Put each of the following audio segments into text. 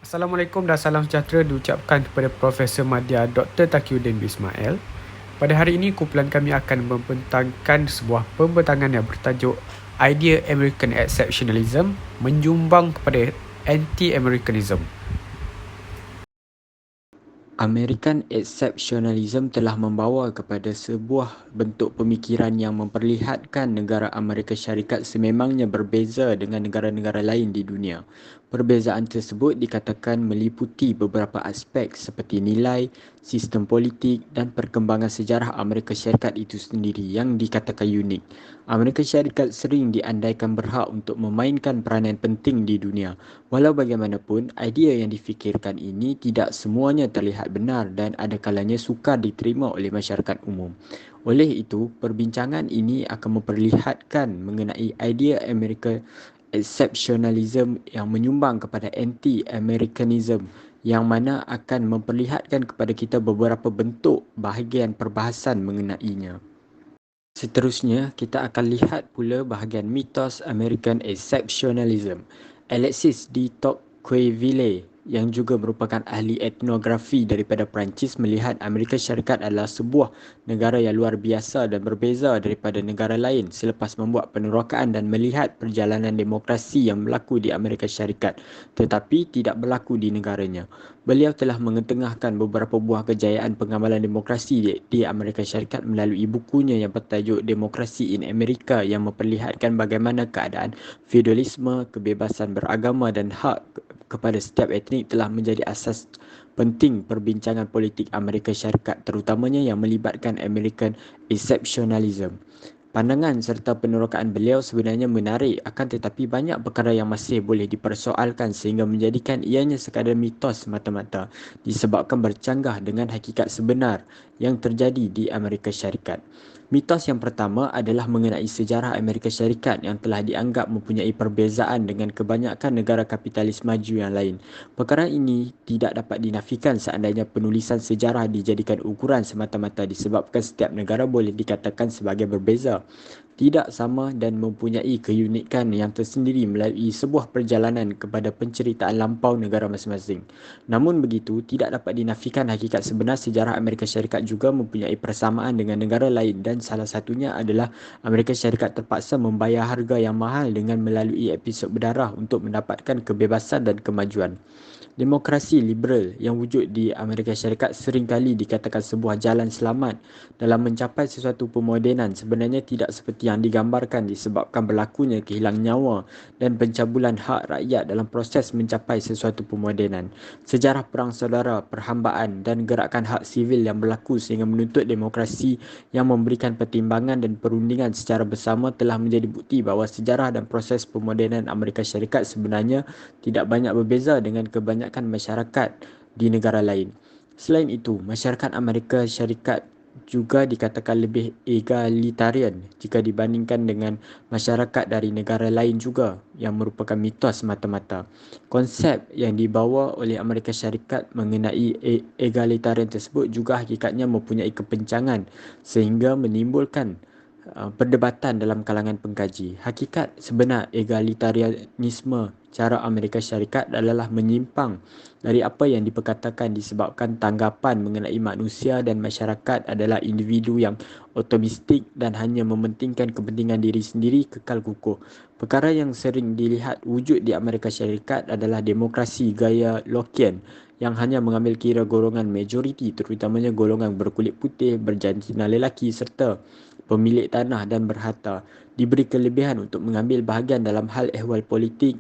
Assalamualaikum dan salam sejahtera diucapkan kepada Profesor Madya Dr. Taqiyuddin Bismail. Pada hari ini, kumpulan kami akan membentangkan sebuah pembentangan yang bertajuk Idea American Exceptionalism menyumbang kepada Anti-Americanism. American exceptionalism telah membawa kepada sebuah bentuk pemikiran yang memperlihatkan negara Amerika Syarikat sememangnya berbeza dengan negara-negara lain di dunia. Perbezaan tersebut dikatakan meliputi beberapa aspek seperti nilai, sistem politik dan perkembangan sejarah Amerika Syarikat itu sendiri yang dikatakan unik. Amerika Syarikat sering diandaikan berhak untuk memainkan peranan penting di dunia. Walau bagaimanapun, idea yang difikirkan ini tidak semuanya terlihat benar dan ada kalanya sukar diterima oleh masyarakat umum. Oleh itu, perbincangan ini akan memperlihatkan mengenai idea Amerika exceptionalism yang menyumbang kepada anti-Americanism yang mana akan memperlihatkan kepada kita beberapa bentuk bahagian perbahasan mengenainya. Seterusnya, kita akan lihat pula bahagian mitos American exceptionalism. Alexis de Tocqueville yang juga merupakan ahli etnografi daripada Perancis melihat Amerika Syarikat adalah sebuah negara yang luar biasa dan berbeza daripada negara lain selepas membuat penerokaan dan melihat perjalanan demokrasi yang berlaku di Amerika Syarikat tetapi tidak berlaku di negaranya. Beliau telah mengetengahkan beberapa buah kejayaan pengamalan demokrasi di Amerika Syarikat melalui bukunya yang bertajuk Demokrasi in Amerika yang memperlihatkan bagaimana keadaan feudalisme, kebebasan beragama dan hak kepada setiap etnik telah menjadi asas penting perbincangan politik Amerika Syarikat terutamanya yang melibatkan American exceptionalism. Pandangan serta penerokaan beliau sebenarnya menarik akan tetapi banyak perkara yang masih boleh dipersoalkan sehingga menjadikan ianya sekadar mitos semata-mata disebabkan bercanggah dengan hakikat sebenar yang terjadi di Amerika Syarikat. Mitos yang pertama adalah mengenai sejarah Amerika Syarikat yang telah dianggap mempunyai perbezaan dengan kebanyakan negara kapitalis maju yang lain. Perkara ini tidak dapat dinafikan seandainya penulisan sejarah dijadikan ukuran semata-mata disebabkan setiap negara boleh dikatakan sebagai berbeza, tidak sama dan mempunyai keunikan yang tersendiri melalui sebuah perjalanan kepada penceritaan lampau negara masing-masing. Namun begitu, tidak dapat dinafikan hakikat sebenar sejarah Amerika Syarikat juga mempunyai persamaan dengan negara lain dan salah satunya adalah Amerika Syarikat terpaksa membayar harga yang mahal dengan melalui episod berdarah untuk mendapatkan kebebasan dan kemajuan. Demokrasi liberal yang wujud di Amerika Syarikat seringkali dikatakan sebuah jalan selamat dalam mencapai sesuatu pemodenan sebenarnya tidak seperti yang digambarkan disebabkan berlakunya kehilangan nyawa dan pencabulan hak rakyat dalam proses mencapai sesuatu pemodenan. Sejarah perang saudara, perhambaan dan gerakan hak sivil yang berlaku sehingga menuntut demokrasi yang memberikan pertimbangan dan perundingan secara bersama telah menjadi bukti bahawa sejarah dan proses pemodenan Amerika Syarikat sebenarnya tidak banyak berbeza dengan kebanyakan masyarakat di negara lain. Selain itu, masyarakat Amerika Syarikat juga dikatakan lebih egalitarian jika dibandingkan dengan masyarakat dari negara lain juga yang merupakan mitos semata-mata. Konsep yang dibawa oleh Amerika Syarikat mengenai egalitarian tersebut juga hakikatnya mempunyai kepencangan sehingga menimbulkan perdebatan dalam kalangan pengkaji. Hakikat sebenar egalitarianisme cara Amerika Syarikat adalah menyimpang dari apa yang diperkatakan disebabkan tanggapan mengenai manusia dan masyarakat adalah individu yang otomistik dan hanya mementingkan kepentingan diri sendiri kekal kukuh. Perkara yang sering dilihat wujud di Amerika Syarikat adalah demokrasi gaya Lockean yang hanya mengambil kira golongan majoriti terutamanya golongan berkulit putih, berjantina lelaki serta pemilik tanah dan berharta diberi kelebihan untuk mengambil bahagian dalam hal ehwal politik,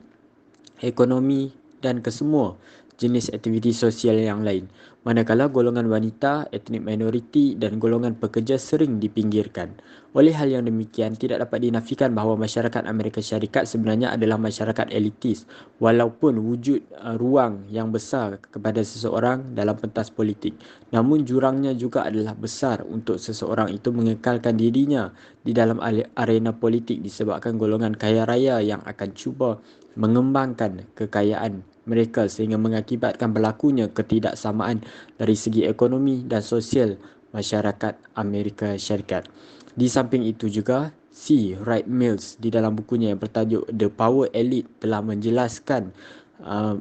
ekonomi dan kesemua jenis aktiviti sosial yang lain. Manakala golongan wanita, etnik minoriti dan golongan pekerja sering dipinggirkan. Oleh hal yang demikian, tidak dapat dinafikan bahawa masyarakat Amerika Syarikat sebenarnya adalah masyarakat elitis walaupun wujud ruang yang besar kepada seseorang dalam pentas politik. Namun jurangnya juga adalah besar untuk seseorang itu mengekalkan dirinya di dalam arena politik disebabkan golongan kaya raya yang akan cuba mengembangkan kekayaan mereka sehingga mengakibatkan berlakunya ketidaksamaan dari segi ekonomi dan sosial masyarakat Amerika Syarikat. Di samping itu juga, C. Wright Mills di dalam bukunya yang bertajuk The Power Elite telah menjelaskan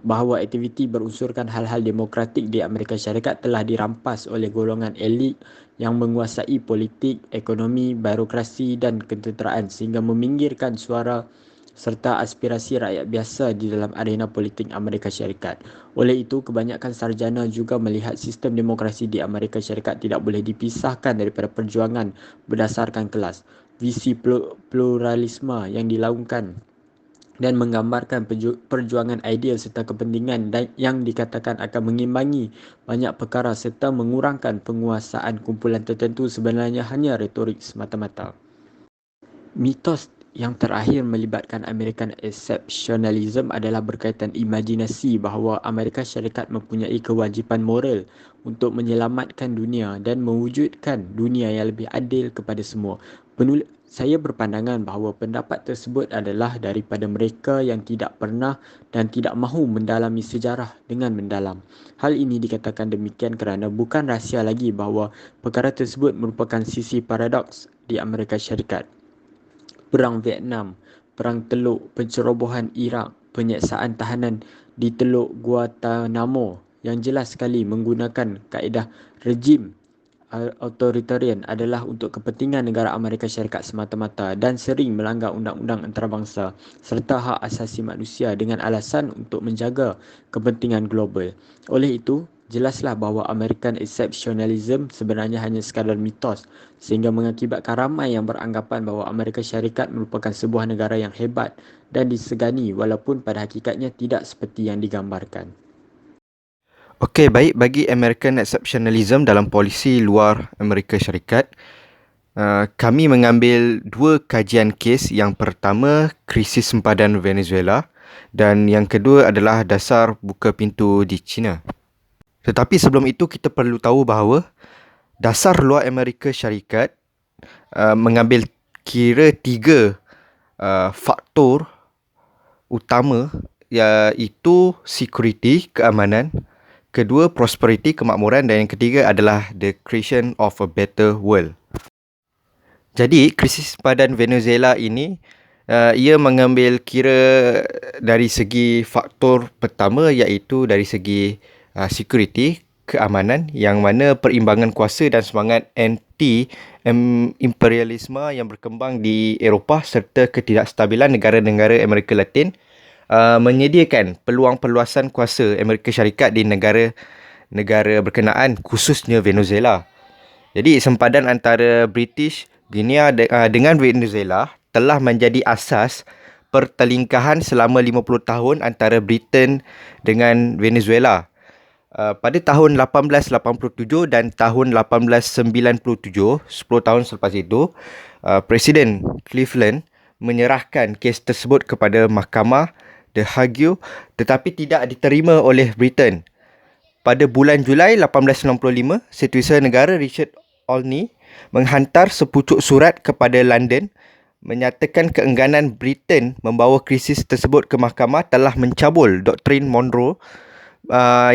bahawa aktiviti berunsurkan hal-hal demokratik di Amerika Syarikat telah dirampas oleh golongan elit yang menguasai politik, ekonomi, birokrasi dan ketenteraan sehingga meminggirkan suara serta aspirasi rakyat biasa di dalam arena politik Amerika Syarikat. Oleh itu, kebanyakan sarjana juga melihat sistem demokrasi di Amerika Syarikat tidak boleh dipisahkan daripada perjuangan berdasarkan kelas. Visi pluralisme yang dilaungkan dan menggambarkan perjuangan ideal serta kepentingan yang dikatakan akan mengimbangi banyak perkara serta mengurangkan penguasaan kumpulan tertentu sebenarnya hanya retorik semata-mata. Mitos yang terakhir melibatkan American exceptionalism adalah berkaitan imajinasi bahawa Amerika Syarikat mempunyai kewajipan moral untuk menyelamatkan dunia dan mewujudkan dunia yang lebih adil kepada semua. Saya berpandangan bahawa pendapat tersebut adalah daripada mereka yang tidak pernah dan tidak mahu mendalami sejarah dengan mendalam. Hal ini dikatakan demikian kerana bukan rahsia lagi bahawa perkara tersebut merupakan sisi paradoks di Amerika Syarikat. Perang Vietnam, Perang Teluk, pencerobohan Iraq, penyiksaan tahanan di Teluk Guantanamo yang jelas sekali menggunakan kaedah rejim authoritarian adalah untuk kepentingan negara Amerika Syarikat semata-mata dan sering melanggar undang-undang antarabangsa serta hak asasi manusia dengan alasan untuk menjaga kepentingan global. Oleh itu, jelaslah bahawa American exceptionalism sebenarnya hanya sekadar mitos sehingga mengakibatkan ramai yang beranggapan bahawa Amerika Syarikat merupakan sebuah negara yang hebat dan disegani walaupun pada hakikatnya tidak seperti yang digambarkan. Okey, baik, bagi American exceptionalism dalam polisi luar Amerika Syarikat, kami mengambil dua kajian kes. Yang pertama, krisis sempadan Venezuela, dan yang kedua adalah dasar buka pintu di China. Tetapi sebelum itu, kita perlu tahu bahawa dasar luar Amerika Syarikat mengambil kira tiga faktor utama, iaitu security, keamanan, kedua, prosperity, kemakmuran, dan yang ketiga adalah the creation of a better world. Jadi, krisis sempadan Venezuela ini, ia mengambil kira dari segi faktor pertama, iaitu dari segi security, keamanan, yang mana perimbangan kuasa dan semangat anti-imperialisme yang berkembang di Eropah serta ketidakstabilan negara-negara Amerika Latin menyediakan peluang perluasan kuasa Amerika Syarikat di negara-negara berkenaan, khususnya Venezuela. Jadi, sempadan antara British Guinea dengan Venezuela telah menjadi asas pertelingkahan selama 50 tahun antara Britain dengan Venezuela. Pada tahun 1887 dan tahun 1897, 10 tahun selepas itu, Presiden Cleveland menyerahkan kes tersebut kepada Mahkamah The Hague, tetapi tidak diterima oleh Britain. Pada bulan Julai 1895, Setiausaha Negara Richard Olney menghantar sepucuk surat kepada London menyatakan keengganan Britain membawa krisis tersebut ke mahkamah telah mencabul Doktrin Monroe,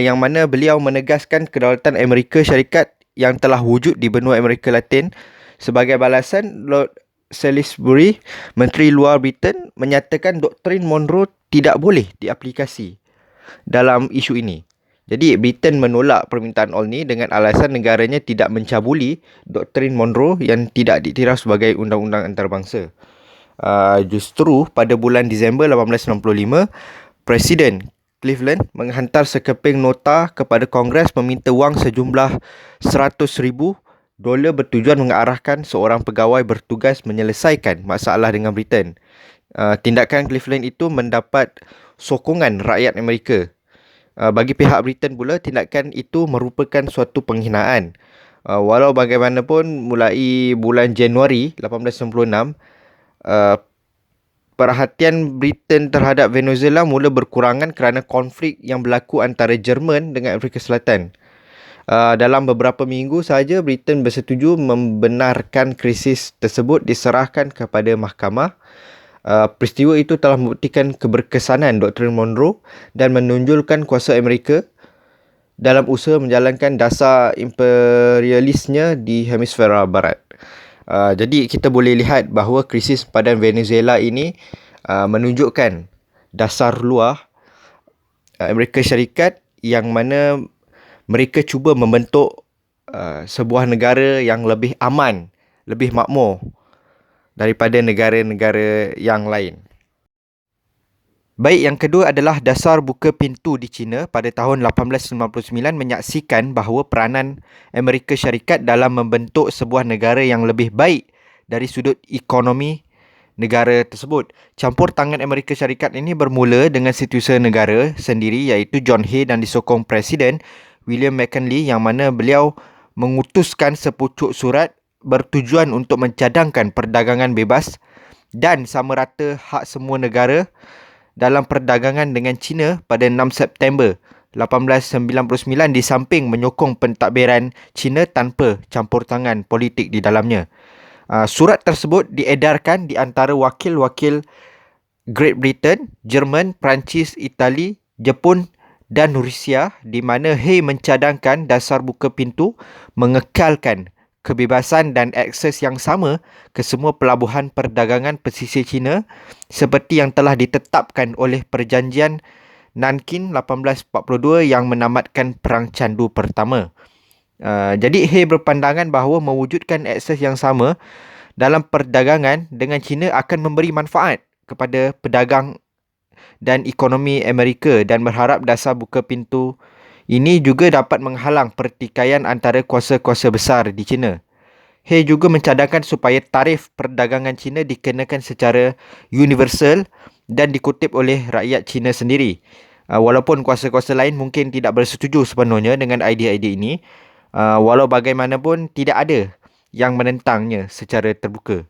yang mana beliau menegaskan kedaulatan Amerika Syarikat yang telah wujud di benua Amerika Latin. Sebagai balasan, Lord Salisbury, Menteri Luar Britain, menyatakan Doktrin Monroe tidak boleh diaplikasi dalam isu ini. Jadi, Britain menolak permintaan Olney dengan alasan negaranya tidak mencabuli Doktrin Monroe yang tidak diiktiraf sebagai undang-undang antarabangsa. Justru pada bulan Disember 1865, Presiden Cleveland menghantar sekeping nota kepada Kongres meminta wang sejumlah $100,000 bertujuan mengarahkan seorang pegawai bertugas menyelesaikan masalah dengan Britain. Tindakan Cleveland itu mendapat sokongan rakyat Amerika. Bagi pihak Britain pula, tindakan itu merupakan suatu penghinaan. Walau bagaimanapun, mulai bulan Januari 1896, perhatian Britain terhadap Venezuela mula berkurangan kerana konflik yang berlaku antara Jerman dengan Afrika Selatan. Dalam beberapa minggu sahaja, Britain bersetuju membenarkan krisis tersebut diserahkan kepada mahkamah. Peristiwa itu telah membuktikan keberkesanan Doktrin Monroe dan menonjolkan kuasa Amerika dalam usaha menjalankan dasar imperialisnya di hemisfera barat. Jadi kita boleh lihat bahawa krisis sempadan Venezuela ini menunjukkan dasar luar Amerika Syarikat yang mana mereka cuba membentuk sebuah negara yang lebih aman, lebih makmur daripada negara-negara yang lain. Baik, yang kedua adalah dasar buka pintu di China pada tahun 1899 menyaksikan bahawa peranan Amerika Syarikat dalam membentuk sebuah negara yang lebih baik dari sudut ekonomi negara tersebut. Campur tangan Amerika Syarikat ini bermula dengan setiausaha negara sendiri iaitu John Hay dan disokong Presiden William McKinley yang mana beliau mengutuskan sepucuk surat bertujuan untuk mencadangkan perdagangan bebas dan sama rata hak semua negara dalam perdagangan dengan China pada 6 September 1899 di samping menyokong pentadbiran China tanpa campur tangan politik di dalamnya. Surat tersebut diedarkan di antara wakil-wakil Great Britain, Jerman, Perancis, Itali, Jepun dan Rusia di mana Hay mencadangkan dasar buka pintu mengekalkan kebebasan dan akses yang sama ke semua pelabuhan perdagangan pesisir China seperti yang telah ditetapkan oleh Perjanjian Nankin 1842 yang menamatkan Perang Candu Pertama. Jadi Hay berpandangan bahawa mewujudkan akses yang sama dalam perdagangan dengan China akan memberi manfaat kepada pedagang dan ekonomi Amerika dan berharap dasar buka pintu ini juga dapat menghalang pertikaian antara kuasa-kuasa besar di China. Hay juga mencadangkan supaya tarif perdagangan China dikenakan secara universal dan dikutip oleh rakyat China sendiri. Walaupun kuasa-kuasa lain mungkin tidak bersetuju sepenuhnya dengan idea-idea ini, walau bagaimanapun tidak ada yang menentangnya secara terbuka.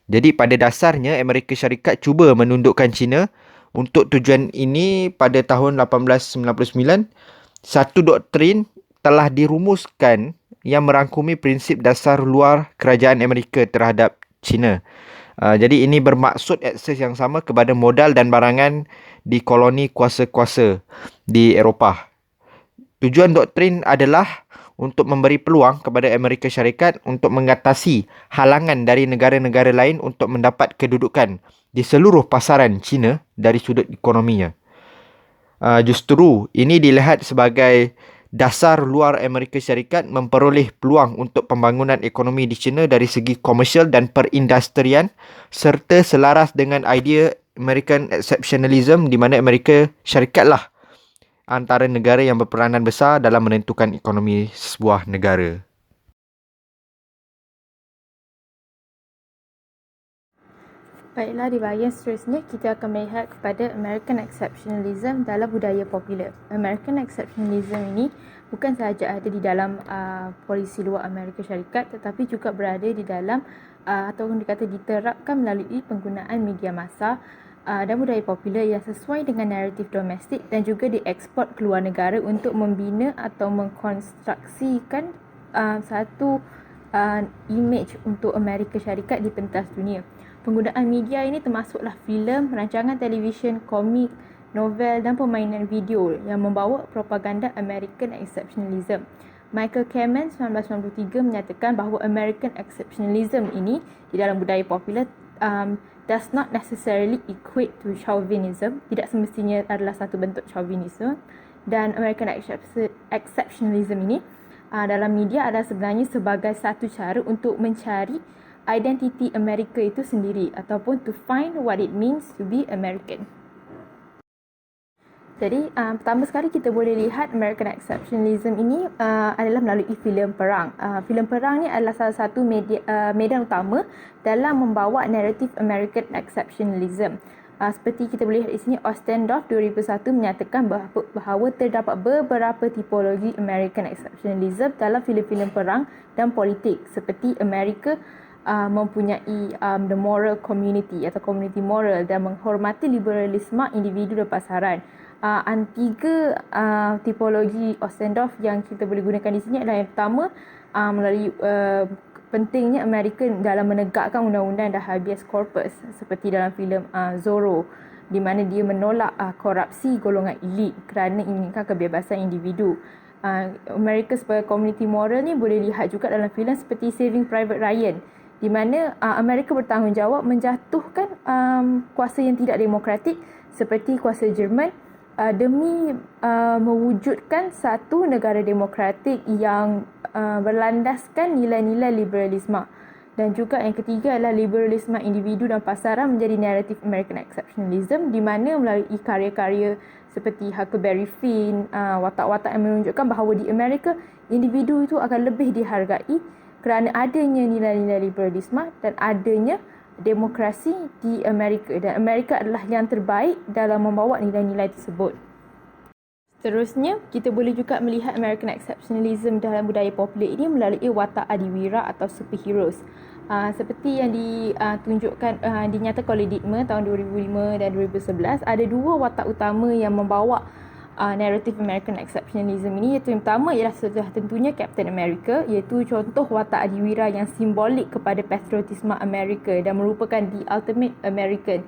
Jadi pada dasarnya Amerika Syarikat cuba menundukkan China. Untuk tujuan ini pada tahun 1899, satu doktrin telah dirumuskan yang merangkumi prinsip dasar luar kerajaan Amerika terhadap China. Jadi ini bermaksud akses yang sama kepada modal dan barangan di koloni kuasa-kuasa di Eropah. Tujuan doktrin adalah untuk memberi peluang kepada Amerika Syarikat untuk mengatasi halangan dari negara-negara lain untuk mendapat kedudukan di seluruh pasaran China dari sudut ekonominya. Justru ini dilihat sebagai dasar luar Amerika Syarikat memperoleh peluang untuk pembangunan ekonomi di China dari segi komersial dan perindustrian serta selaras dengan idea American exceptionalism di mana Amerika Syarikatlah antara negara yang berperanan besar dalam menentukan ekonomi sebuah negara. Baiklah, di bahagian seterusnya kita akan melihat kepada American exceptionalism dalam budaya popular. American exceptionalism ini bukan sahaja ada di dalam polisi luar Amerika Syarikat tetapi juga berada di dalam atau dikata diterapkan melalui penggunaan media massa dan budaya popular yang sesuai dengan naratif domestik dan juga dieksport ke luar negara untuk membina atau mengkonstruksikan satu image untuk Amerika Syarikat di pentas dunia. Penggunaan media ini termasuklah filem, rancangan televisyen, komik, novel dan permainan video yang membawa propaganda American exceptionalism. Michael Kamen 1993 menyatakan bahawa American exceptionalism ini di dalam budaya popular does not necessarily equate to chauvinism, tidak semestinya adalah satu bentuk chauvinisme, dan American exceptionalism ini dalam media adalah sebenarnya sebagai satu cara untuk mencari identiti Amerika itu sendiri ataupun to find what it means to be American. Jadi pertama sekali kita boleh lihat American exceptionalism ini adalah melalui filem perang. Filem perang ni adalah salah satu medan utama dalam membawa naratif American exceptionalism. Seperti kita boleh lihat di sini, Ostendorf 2001 menyatakan bahawa terdapat beberapa tipologi American exceptionalism dalam filem-filem perang dan politik seperti Amerika mempunyai the moral community atau community moral dan menghormati liberalisme individu dan pasaran. Tiga tipologi Ostendorf yang kita boleh gunakan di sini adalah yang pertama melalui pentingnya Amerika dalam menegakkan undang-undang dan habeas corpus seperti dalam filem Zorro di mana dia menolak korupsi golongan elit kerana inginkan kebebasan individu. Amerika sebagai community moral ni boleh lihat juga dalam filem seperti Saving Private Ryan di mana Amerika bertanggungjawab menjatuhkan kuasa yang tidak demokratik seperti kuasa Jerman demi mewujudkan satu negara demokratik yang berlandaskan nilai-nilai liberalisme. Dan juga yang ketiga adalah liberalisme individu dan pasaran menjadi naratif American exceptionalism, di mana melalui karya-karya seperti Huckleberry Finn, watak-watak yang menunjukkan bahawa di Amerika individu itu akan lebih dihargai kerana adanya nilai-nilai liberalisme dan adanya demokrasi di Amerika, dan Amerika adalah yang terbaik dalam membawa nilai-nilai tersebut. Seterusnya, kita boleh juga melihat American exceptionalism dalam budaya popular ini melalui watak adiwira atau superheroes. Seperti yang dinyatakan oleh Dittmer tahun 2005 dan 2011, ada dua watak utama yang membawa naratif American exceptionalism ini, iaitu yang pertama ialah sudah tentunya Captain America, iaitu contoh watak adiwira yang simbolik kepada patriotisme Amerika dan merupakan the ultimate American.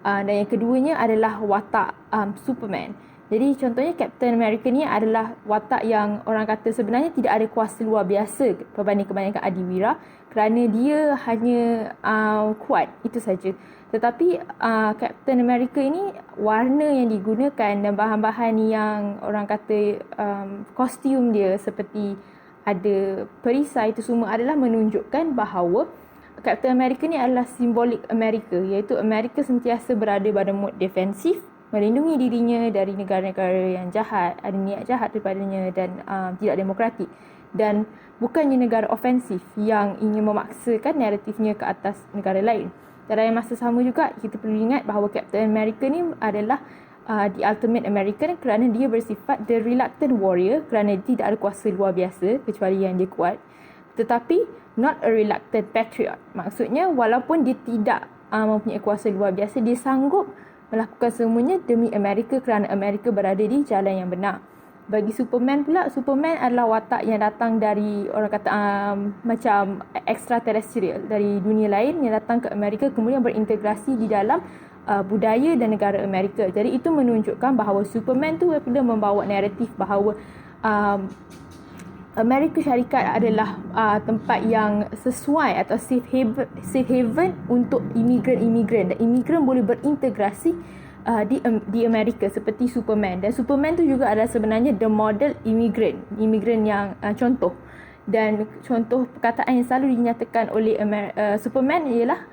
Dan yang keduanya adalah watak Superman. Jadi contohnya Captain America ni adalah watak yang orang kata sebenarnya tidak ada kuasa luar biasa berbanding kebanyakan adiwira, kerana dia hanya kuat, itu saja. Tetapi Captain America ini, warna yang digunakan dan bahan-bahan yang orang kata kostum dia seperti ada perisai, itu semua adalah menunjukkan bahawa Captain America ni adalah simbolik Amerika, iaitu Amerika sentiasa berada pada mod defensif, melindungi dirinya dari negara-negara yang jahat, ada niat jahat daripadanya dan tidak demokratik. Dan bukannya negara ofensif yang ingin memaksakan naratifnya ke atas negara lain. Dalam masa sama juga, kita perlu ingat bahawa Captain America ni adalah the ultimate American kerana dia bersifat the reluctant warrior, kerana dia tidak ada kuasa luar biasa kecuali yang dia kuat. Tetapi not a reluctant patriot. Maksudnya walaupun dia tidak mempunyai kuasa luar biasa, dia sanggup melakukan semuanya demi Amerika kerana Amerika berada di jalan yang benar. Bagi Superman pula, Superman adalah watak yang datang dari orang kata macam extraterrestrial, dari dunia lain yang datang ke Amerika kemudian berintegrasi di dalam budaya dan negara Amerika. Jadi itu menunjukkan bahawa Superman tu apabila membawa naratif bahawa Amerika Syarikat adalah tempat yang sesuai atau safe haven untuk imigran-imigran, dan imigran boleh berintegrasi di Amerika seperti Superman. Dan Superman tu juga adalah sebenarnya the model imigran yang contoh. Dan contoh perkataan yang selalu dinyatakan oleh Superman ialah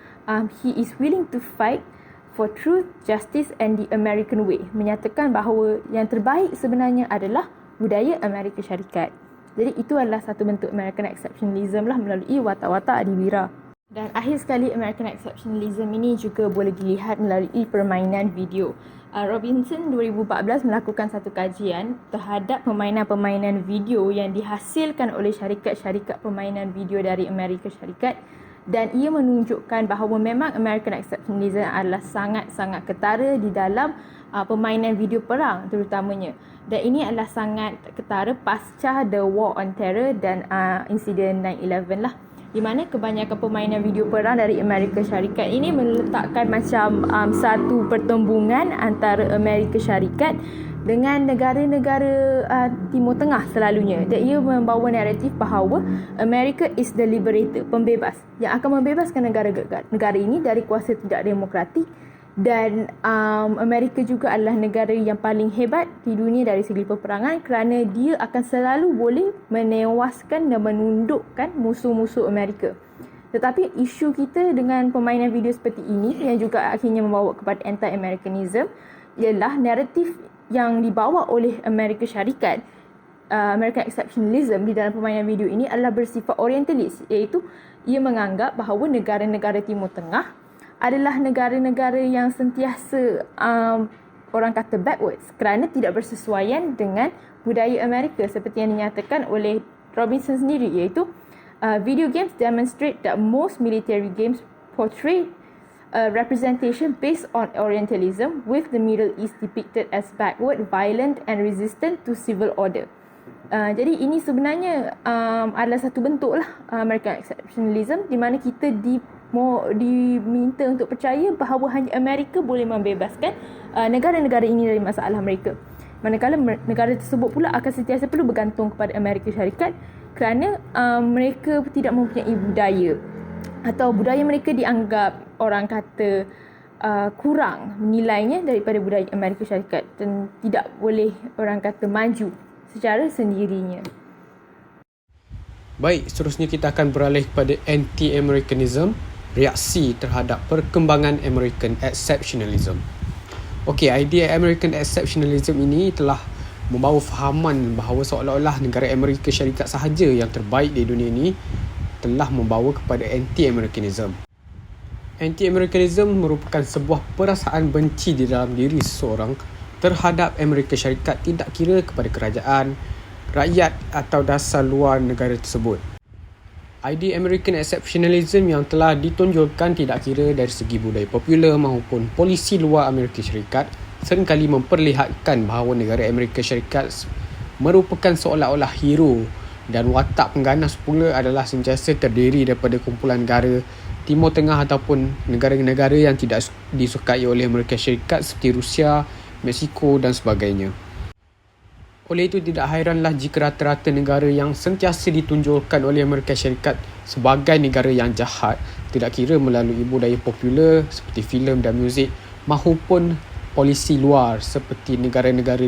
he is willing to fight for truth, justice and the American way, menyatakan bahawa yang terbaik sebenarnya adalah budaya Amerika Syarikat. Jadi itu adalah satu bentuk American exceptionalism lah melalui watak-watak adiwira. Dan akhir sekali, American exceptionalism ini juga boleh dilihat melalui permainan video. Robinson 2014 melakukan satu kajian terhadap permainan-permainan video yang dihasilkan oleh syarikat-syarikat permainan video dari Amerika Syarikat, dan ia menunjukkan bahawa memang American exceptionalism adalah sangat-sangat ketara di dalam permainan video perang terutamanya. Dan ini adalah sangat ketara pasca The War on Terror dan insiden 9/11 lah, di mana kebanyakan permainan video perang dari Amerika Syarikat ini meletakkan macam satu pertembungan antara Amerika Syarikat dengan negara-negara Timur Tengah selalunya. Dan ia membawa naratif bahawa Amerika is the liberator, pembebas, yang akan membebaskan negara ini dari kuasa tidak demokratik. Dan Amerika juga adalah negara yang paling hebat di dunia dari segi peperangan kerana dia akan selalu boleh menewaskan dan menundukkan musuh-musuh Amerika. Tetapi isu kita dengan permainan video seperti ini yang juga akhirnya membawa kepada anti-Americanism ialah naratif yang dibawa oleh Amerika Syarikat, American exceptionalism di dalam permainan video ini adalah bersifat orientalis, iaitu ia menganggap bahawa negara-negara Timur Tengah adalah negara-negara yang sentiasa orang kata backwards kerana tidak bersesuaian dengan budaya Amerika, seperti yang dinyatakan oleh Robinson sendiri, iaitu video games demonstrate that most military games portray a representation based on Orientalism, with the Middle East depicted as backward, violent and resistant to civil order. Jadi ini sebenarnya adalah satu bentuk lah American exceptionalism, di mana kita diminta untuk percaya bahawa hanya Amerika boleh membebaskan negara-negara ini dari masalah mereka. Manakala negara tersebut pula akan sentiasa perlu bergantung kepada Amerika Syarikat kerana mereka tidak mempunyai budaya, atau budaya mereka dianggap orang kata kurang nilainya daripada budaya Amerika Syarikat dan tidak boleh orang kata maju secara sendirinya. Baik, seterusnya kita akan beralih kepada anti-Americanism, reaksi terhadap perkembangan American exceptionalism. Okey, idea American exceptionalism ini telah membawa fahaman bahawa seolah-olah negara Amerika Syarikat sahaja yang terbaik di dunia ini, telah membawa kepada anti-Americanism. Anti-Americanism merupakan sebuah perasaan benci di dalam diri seseorang terhadap Amerika Syarikat, tidak kira kepada kerajaan, rakyat atau dasar luar negara tersebut. Idea American exceptionalism yang telah ditonjolkan tidak kira dari segi budaya popular maupun polisi luar Amerika Syarikat seringkali memperlihatkan bahawa negara Amerika Syarikat merupakan seolah-olah hero, dan watak pengganas pula adalah sentiasa terdiri daripada kumpulan negara Timur Tengah ataupun negara-negara yang tidak disukai oleh Amerika Syarikat seperti Rusia, Meksiko dan sebagainya. Oleh itu, tidak hairanlah jika rata-rata negara yang sentiasa ditunjulkan oleh Amerika Syarikat sebagai negara yang jahat, tidak kira melalui budaya popular seperti filem dan muzik maupun polisi luar seperti negara-negara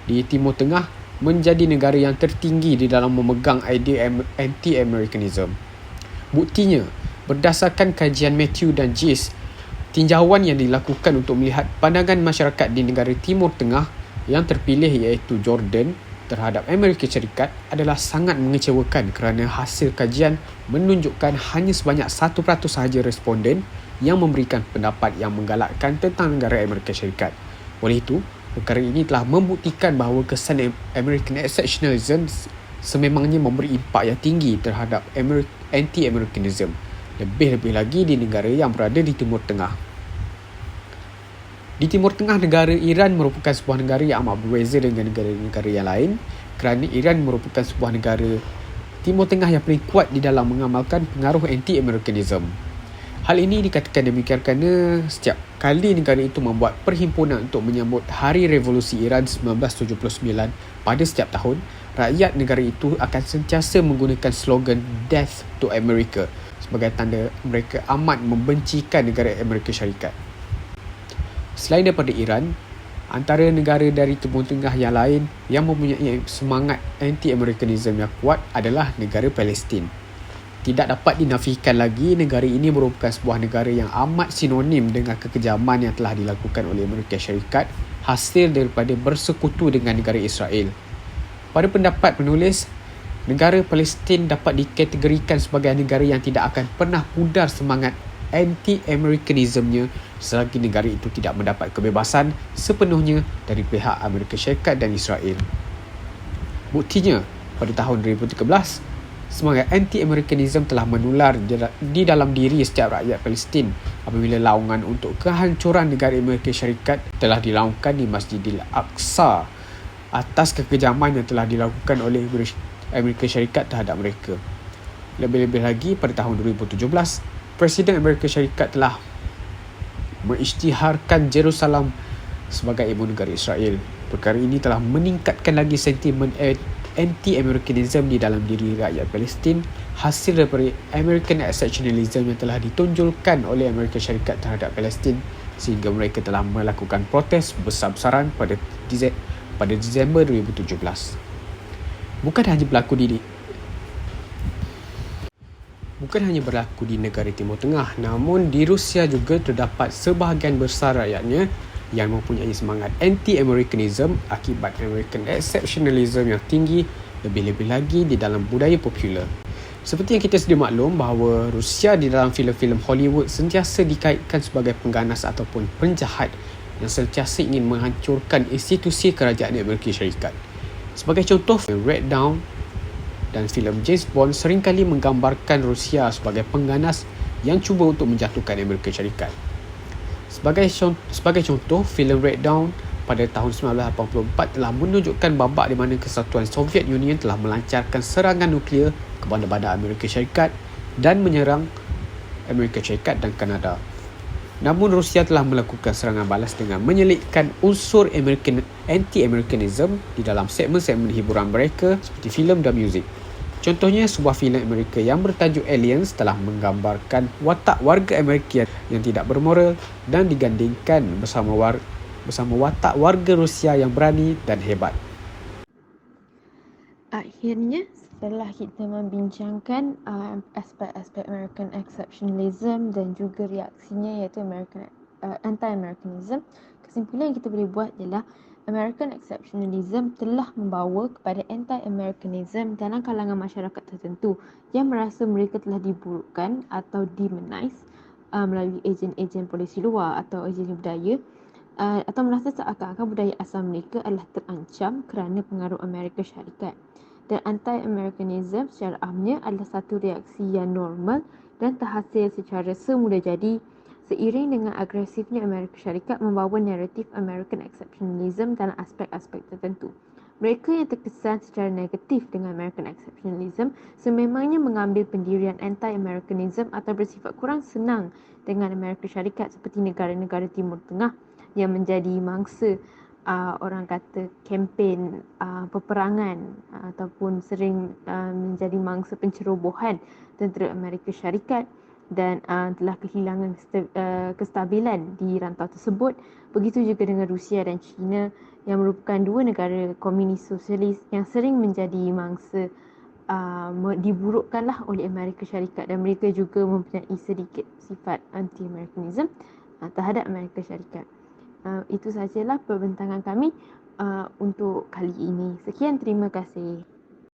di Timur Tengah, menjadi negara yang tertinggi di dalam memegang idea anti-Americanism. Buktinya, berdasarkan kajian Matthew dan Gies, tinjauan yang dilakukan untuk melihat pandangan masyarakat di negara Timur Tengah yang terpilih iaitu Jordan terhadap Amerika Syarikat adalah sangat mengecewakan kerana hasil kajian menunjukkan hanya sebanyak 1% sahaja responden yang memberikan pendapat yang menggalakkan tentang negara Amerika Syarikat. Oleh itu, perkara ini telah membuktikan bahawa kesan American exceptionalism sememangnya memberi impak yang tinggi terhadap anti-Americanism, lebih-lebih lagi di negara yang berada di Timur Tengah. Di Timur Tengah, negara Iran merupakan sebuah negara yang amat berbeza dengan negara-negara yang lain kerana Iran merupakan sebuah negara Timur Tengah yang paling kuat di dalam mengamalkan pengaruh anti-Americanism. Hal ini dikatakan demikian kerana setiap kali negara itu membuat perhimpunan untuk menyambut Hari Revolusi Iran 1979 pada setiap tahun, rakyat negara itu akan sentiasa menggunakan slogan Death to America sebagai tanda mereka amat membencikan negara Amerika Syarikat. Selain daripada Iran, antara negara dari Timur Tengah yang lain yang mempunyai semangat anti-Americanism yang kuat adalah negara Palestin. Tidak dapat dinafikan lagi, negara ini merupakan sebuah negara yang amat sinonim dengan kekejaman yang telah dilakukan oleh Amerika Syarikat hasil daripada bersekutu dengan negara Israel. Pada pendapat penulis, negara Palestin dapat dikategorikan sebagai negara yang tidak akan pernah pudar semangat anti-Americanismnya selagi negara itu tidak mendapat kebebasan sepenuhnya dari pihak Amerika Syarikat dan Israel. Buktinya, pada tahun 2013, semangat anti-Americanism telah menular di dalam diri setiap rakyat Palestin apabila laungan untuk kehancuran negara Amerika Syarikat telah dilaungkan di Masjidil Aqsa atas kekejaman yang telah dilakukan oleh Amerika Syarikat terhadap mereka. Lebih-lebih lagi, pada tahun 2017, Presiden Amerika Syarikat telah mengisytiharkan Jerusalem sebagai ibu negara Israel. Perkara ini telah meningkatkan lagi sentimen anti-Americanism di dalam diri rakyat Palestin hasil daripada American exceptionalism yang telah ditonjolkan oleh Amerika Syarikat terhadap Palestin sehingga mereka telah melakukan protes besar-besaran pada Disember 2017. Bukan hanya berlaku di negara Timur Tengah, namun di Rusia juga terdapat sebahagian besar rakyatnya yang mempunyai semangat anti-Americanism akibat American exceptionalism yang tinggi, lebih-lebih lagi di dalam budaya popular. Seperti yang kita sedia maklum bahawa Rusia di dalam filem-filem Hollywood sentiasa dikaitkan sebagai pengganas ataupun penjahat yang sentiasa ingin menghancurkan institusi kerajaan Amerika Syarikat. Sebagai contoh, Red Dawn dan filem James Bond seringkali menggambarkan Rusia sebagai pengganas yang cuba untuk menjatuhkan Amerika Syarikat. Sebagai contoh, filem Red Dawn pada tahun 1984 telah menunjukkan babak di mana Kesatuan Soviet Union telah melancarkan serangan nuklear ke bandar-bandar Amerika Syarikat dan menyerang Amerika Syarikat dan Kanada. Namun Rusia telah melakukan serangan balas dengan menyelitkan unsur anti-Americanism di dalam segmen-segmen hiburan mereka seperti filem dan muzik. Contohnya, sebuah filem Amerika yang bertajuk Aliens telah menggambarkan watak warga Amerika yang tidak bermoral dan digandingkan bersama watak warga Rusia yang berani dan hebat. Akhirnya, setelah kita membincangkan aspek-aspek American exceptionalism dan juga reaksinya iaitu anti-Americanism, kesimpulan yang kita boleh buat ialah American exceptionalism telah membawa kepada anti-Americanism dalam kalangan masyarakat tertentu yang merasa mereka telah diburukkan atau demonize melalui ejen-ejen polisi luar atau ejen budaya, atau merasa seakan-akan budaya asal mereka adalah terancam kerana pengaruh Amerika Syarikat. Dan anti-Americanism secara amnya adalah satu reaksi yang normal dan terhasil secara semula jadi seiring dengan agresifnya Amerika Syarikat membawa naratif American exceptionalism dalam aspek-aspek tertentu. Mereka yang terkesan secara negatif dengan American exceptionalism sememangnya mengambil pendirian anti-Americanism atau bersifat kurang senang dengan Amerika Syarikat seperti negara-negara Timur Tengah yang menjadi mangsa orang kata kempen peperangan ataupun sering menjadi mangsa pencerobohan tentera Amerika Syarikat dan telah kehilangan kestabilan di rantau tersebut. Begitu juga dengan Rusia dan China yang merupakan dua negara komunis sosialis yang sering menjadi mangsa diburukkanlah oleh Amerika Syarikat dan mereka juga mempunyai sedikit sifat anti-Americanism terhadap Amerika Syarikat. Itu sajalah perbincangan kami untuk kali ini. Sekian, terima kasih.